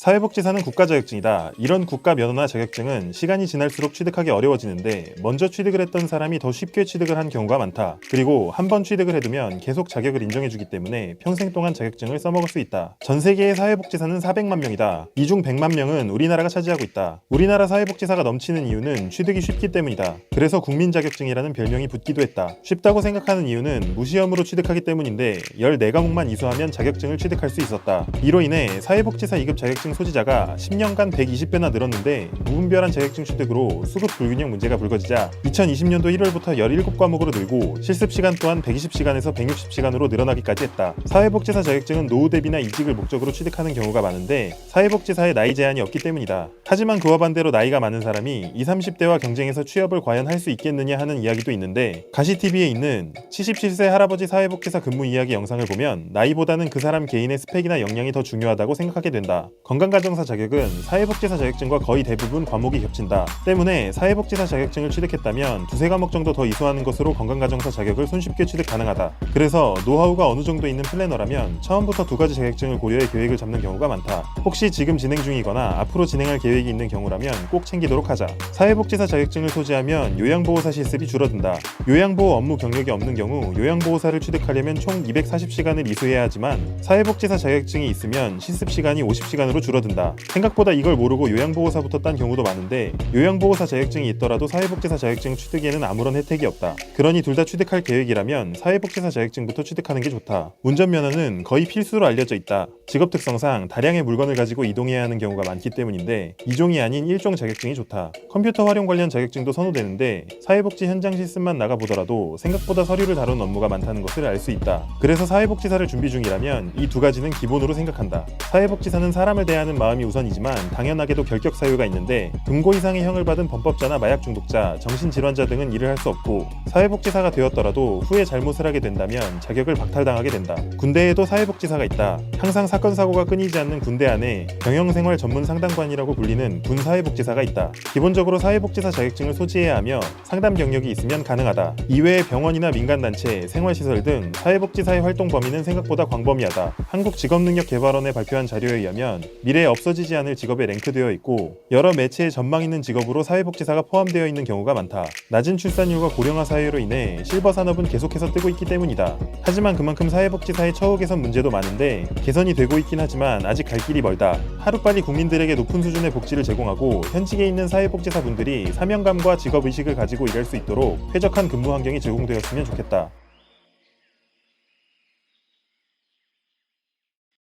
사회복지사는 국가자격증이다. 이런 국가 면허나 자격증은 시간이 지날수록 취득하기 어려워지는데 먼저 취득을 했던 사람이 더 쉽게 취득을 한 경우가 많다. 그리고 한 번 취득을 해두면 계속 자격을 인정해주기 때문에 평생 동안 자격증을 써먹을 수 있다. 전 세계의 사회복지사는 400만 명이다. 이 중 100만 명은 우리나라가 차지하고 있다. 우리나라 사회복지사가 넘치는 이유는 취득이 쉽기 때문이다. 그래서 국민자격증이라는 별명이 붙기도 했다. 쉽다고 생각하는 이유는 무시험으로 취득하기 때문인데 14과목만 이수하면 자격증을 취득할 수 있었다. 이로 인해 사회복지사 2급 자격증 소지자가 10년간 120배나 늘었는데 무분별한 자격증 취득으로 수급 불균형 문제가 불거지자 2020년도 1월부터 17과목으로 늘고 실습시간 또한 120시간에서 160시간으로 늘어나기까지 했다. 사회복지사 자격증은 노후 대비나 이직을 목적으로 취득하는 경우가 많은데 사회복지사에 나이 제한이 없기 때문이다. 하지만 그와 반대로 나이가 많은 사람이 20, 30대와 경쟁해서 취업을 과연 할 수 있겠느냐 하는 이야기도 있는데 가시TV에 있는 77세 할아버지 사회복지사 근무 이야기 영상을 보면 나이보다는 그 사람 개인의 스펙이나 역량이 더 중요하다고 생각하게 된다. 건강가정사 자격은 사회복지사 자격증과 거의 대부분 과목이 겹친다. 때문에 사회복지사 자격증을 취득했다면 두세 과목 정도 더 이수하는 것으로 건강가정사 자격을 손쉽게 취득 가능하다. 그래서 노하우가 어느 정도 있는 플래너라면 처음부터 두 가지 자격증을 고려해 계획을 잡는 경우가 많다. 혹시 지금 진행 중이거나 앞으로 진행할 계획이 있는 경우라면 꼭 챙기도록 하자. 사회복지사 자격증을 소지하면 요양보호사 실습이 줄어든다. 요양보호 업무 경력이 없는 경우 요양보호사를 취득하려면 총 240시간을 이수해야 하지만 사회복지사 자격증이 있으면 실습시간이 50시간으로 줄어든다. 생각보다 이걸 모르고 요양보호사부터 딴 경우도 많은데 요양보호사 자격증이 있더라도 사회복지사 자격증 취득에는 아무런 혜택이 없다. 그러니 둘 다 취득할 계획이라면 사회복지사 자격증부터 취득하는 게 좋다. 운전면허는 거의 필수로 알려져 있다. 직업 특성상 다량의 물건을 가지고 이동해야 하는 경우가 많기 때문인데 2종이 아닌 1종 자격증이 좋다. 컴퓨터 활용 관련 자격증도 선호되는데 사회복지 현장 실습만 나가보더라도 생각보다 서류를 다루는 업무가 많다는 것을 알 수 있다. 그래서 사회복지사를 준비 중이라면 이 두 가지는 기본으로 생각한다. 사회복지사는 사람을 대하는 마음이 우선이지만 당연하게도 결격 사유가 있는데 금고 이상의 형을 받은 범법자나 마약 중독자, 정신질환자 등은 일을 할 수 없고 사회복지사가 되었더라도 후에 잘못을 하게 된다면 자격을 박탈당하게 된다. 군대에도 사회복지사가 있다. 항상 사건 사고가 끊이지 않는 군대 안에 병영생활 전문 상담관이라고 불리는 군 사회복지사가 있다. 기본적으로 사회복지사 자격증을 소지해야 하며 상담 경력이 있으면 가능하다. 이외에 병원이나 민간단체, 생활시설 등 사회복지사의 활동 범위는 생각보다 광범위하다. 한국직업능력개발원에 발표한 자료에 의하면 미래에 없어지지 않을 직업에 랭크되어 있고 여러 매체에 전망 있는 직업으로 사회복지사가 포함되어 있는 경우가 많다. 낮은 출산율과 고령화 사회로 인해 실버 산업은 계속해서 뜨고 있기 때문이다. 하지만 그만큼 사회복지사의 처우 개선 문제도 많은데 개선이 되고 있긴 하지만 아직 갈 길이 멀다. 하루빨리 국민들에게 높은 수준의 복지를 제공하고 현직에 있는 사회복지사분들이 사명감과 직업의식을 가지고 일할 수 있도록 쾌적한 근무 환경이 제공되었으면 좋겠다.